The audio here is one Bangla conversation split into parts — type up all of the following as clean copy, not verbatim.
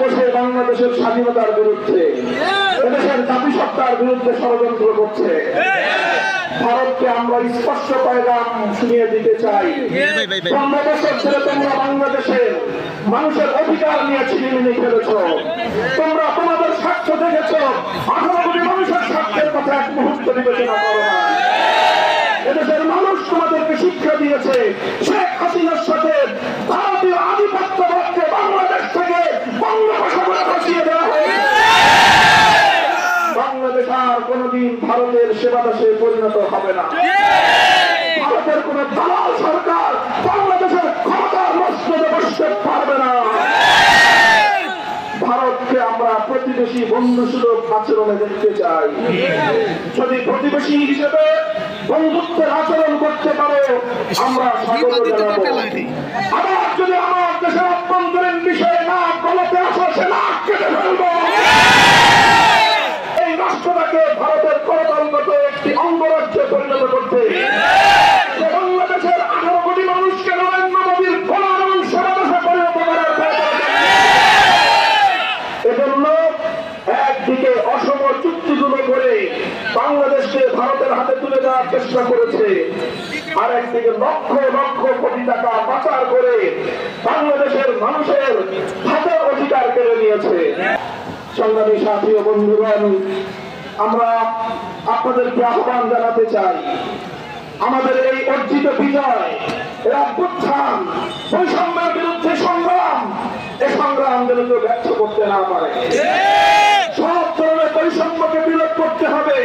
বসে বাংলাদেশের স্বাধীনতার বিরুদ্ধে, এদেশের জাতিসত্তার বিরুদ্ধে ষড়যন্ত্র করছে। ভারতকে আমরা স্পষ্ট পয়গাম শুনিয়ে দিতে চাই, 15 বছর ধরে তোমরা বাংলাদেশের মানুষের অধিকার নিয়ে ছিনিমিনি খেলেছ। তোমরা তোমাদের স্বার্থ দেখেছ, 18 কোটি মানুষের স্বার্থের কথা এক মুহূর্ত বিবেচনা করো না। এদেশের মানুষ তোমাদেরকে শিক্ষা দিয়েছে, শেখ হাসিনার সাথে ভারতীয় আধিপত্যবাদকে বাংলাদেশ থেকে বঙ্গোপসাগরে ভাসিয়ে দেওয়া হয়েছে। বাংলাদেশ আর কোনদিন ভারতের সেবাদাসে পরিণত হবে না। ভারতের কোন দালাল সরকার বাংলাদেশের ক্ষমতার মস্তদে বসতে পারবে না। ভারতকে আমরা প্রতিবেশী বন্ধুসুলভ আচরণে দেখতে চাই। যদি প্রতিবেশী হিসেবে বন্ধুত্বের আচরণ করতে পারো, আমরা স্বাগত জানাবো। আবার যদি আমার দেশের অভ্যন্তরীণ বিষয়ে না বলতে আসো, সে না কেটে ফেলবো। এই রাষ্ট্রটাকে ভারতের করতলগত একটি অঙ্গরাজ্যে পরিণত করতে বাংলাদেশের 18 কোটি মানুষকে নরেন্দ্র মোদীর গোলাম এবং সেবাদাসে পরিণত করার এজন্য একদিকে অসম চুক্তিগুলো করে বাংলাদেশকে ভারতের হাতে তুলে দেওয়ার চেষ্টা করেছে, আর একদিকে লক্ষ লক্ষ কোটি টাকা পাচার করে বাংলাদেশের মানুষের হাতের অধিকার কেড়ে নিয়েছে। সংগ্রামী সাথী ও বন্ধুগণ, আমরা আপনাদেরকে আহ্বান জানাতে চাই, আমাদের এই অর্জিত বিজয়, এই অভ্যুত্থান, বৈষম্যের বিরুদ্ধে সংগ্রাম, এই সংগ্রাম যেন কেউ ব্যর্থ করতে না পারে। সব ধরনের বৈষম্যকে বিরোধ করতে হবে।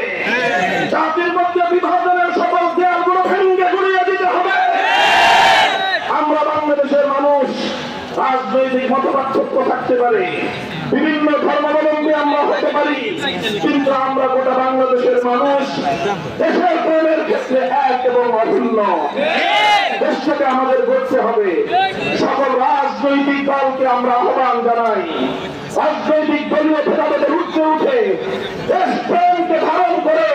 জাতির মধ্যে বিভাজনের সকল দেয়ালগুলো ভেঙে গুড়িয়ে দিতে হবে। আমরা বাংলাদেশের মানুষ, রাজনৈতিক মতপার্থক্য থাকতে পারে, বিভিন্ন ধর্মাবলম্বী আমরা হতে পারি, কিন্তু আমরা গোটা বাংলাদেশের মানুষ দেশের প্রেমের ক্ষেত্রে এক এবং অভিন্ন। দেশটাকে আমাদের গড়তে হবে। সকল রাজনৈতিক দলকে আমরা আহ্বান জানাই, রাজনৈতিক দলীয় ভেদাভেদের ঊর্ধ্বে উঠে দেশ প্রেমকে ধারণ করে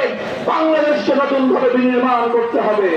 বাংলাদেশকে নতুন ভাবে বিনির্মাণ করতে হবে।